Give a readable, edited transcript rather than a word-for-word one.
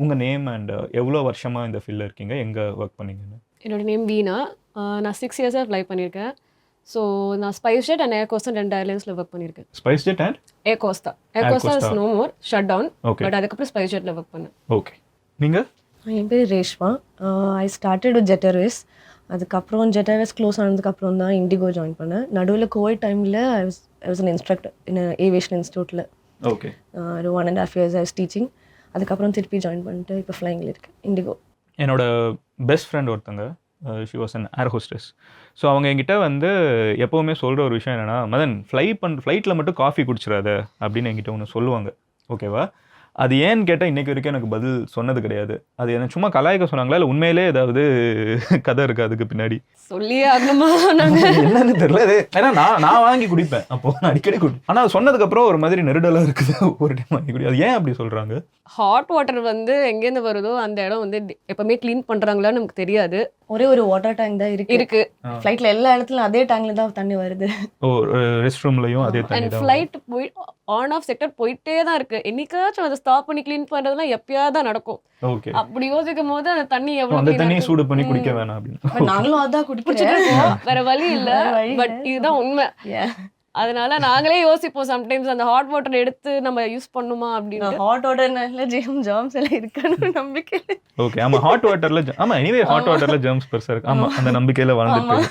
உங்கள் name and எவ்வளோ வருஷமாக இந்த ஃபீல்டில் இருக்கீங்க, எங்கே ஒர்க் பண்ணீங்கன்னு? என்னோட நேம் வீணா. நான் 6 இயர்ஸாக ஃப்ளை பண்ணியிருக்கேன். ஸோ நான் SpiceJet and Air Costa 2 ஏர்லைன்ஸில் ஒர்க் பண்ணியிருக்கேன். SpiceJet and Air Costa is no more shut down. Okay but அதுக்கப்புறம் ஸ்பைஸ் ஜெட்டில் ஒர்க் பண்ணேன். ஓகே. நீங்கள்? என் பேர் Reshma. I started with Jet Airways. அதுக்கப்புறம் ஜெட் ஏர்வேஸ் க்ளோஸ் ஆனதுக்கப்புறம் தான் இண்டிகோ ஜாயின் பண்ணேன். நடுவில் கோவிட் டைமில் I was an instructor in aviation இன்ஸ்டியூட்டில். ஓகே. ஒரு 1.5 years ஐ வாஸ் டீச்சிங். அதுக்கப்புறம் திருப்பி ஜாயின் பண்ணிட்டு இப்போ ஃப்ளைங்கில் இருக்கேன், இண்டிகோ. என்னோட பெஸ்ட் ஃப்ரெண்ட் ஒருத்தங்க, she was an air hostess. So அவங்க என்கிட்ட வந்து எப்போவுமே சொல்கிற ஒரு விஷயம் என்னென்னா, மதன் ஃப்ளைட்டில் மட்டும் காஃபி குடிச்சிடாத அப்படின்னு என்கிட்ட ஒன்று சொல்லுவாங்க. ஓகேவா? அது ஏன்னு கேட்டால் இன்றைக்கு வரைக்கும் எனக்கு பதில் சொன்னது கிடையாது. அது எனக்கு சும்மா கலாய்க்க சொன்னாங்களா இல்லை உண்மையிலே ஏதாவது கதை இருக்குது அதுக்கு பின்னாடி? சொல்லியே ஆகணுமா நாங்கள்? என்னன்னு தெரியல. ஏன்னா நான் வாங்கி குடிப்பேன், அப்போது நான் அடிக்கடி குடிப்பேன். ஆனால் சொன்னதுக்கப்புறம் ஒரு மாதிரி நெருடலாக இருக்குது ஒரு டைம் வாங்கி குடி. அது ஏன் அப்படி சொல்கிறாங்க? ஹாட் வாட்டர் வந்து எங்கேருந்து வருதோ அந்த இடம் வந்து எப்பவுமே க்ளீன் பண்ணுறாங்களான்னு நமக்கு தெரியாது. ஒரே ஒரு வாட்டர் டேங்க் தான் இருக்கு. ஃப்ளைட்டில் எல்லா இடத்துலையும் அதே டேங்க்ல தான் தண்ணி வருது. ஓ, ரெஸ்ட் ரூம்லையும் அதே தண்ணி அண்ட் தான். ஃப்ளைட் போய் ஆன் ஆஃப் செக்டர் போயிட்டே தான் இருக்கு. என்னைக்காச்சும் அதை ஸ்டாப் பண்ணி க்ளீன் பண்ணுறதுலாம் எப்பயாவது தான் நடக்கும். ஓகே. அப்படி யோசிக்கும் போது அந்த தண்ணி எவ்வளோ அந்த தண்ணியை சூடு பண்ணி குடிக்க வேணாம் அப்படின்னு. But நாங்களும் அதான் குடிக்கிறோம். வேற வழி இல்ல. வேற வழி இல்ல. பட் இதுதான் உண்மை. அதனால நாங்களே யோசிப்போம் சம்டைம்ஸ் அந்த ஹாட் வாட்டர் எடுத்து நம்ம யூஸ் பண்ணுமா அப்படின்னு. ஹாட் வாட்டர்னால ஜெர்ம்ஸ் எல்லாம் இருக்கான்னு நம்பிக்கை. ஓகே. ஆமா, ஹாட் வாட்டர்ல ஆமா, எனிவே ஹாட் வாட்டர்ல ஜெர்ம்ஸ் பெருசா இருக்கு. ஆமா, அந்த நம்பிக்கையில வாழ்ந்துட்டு.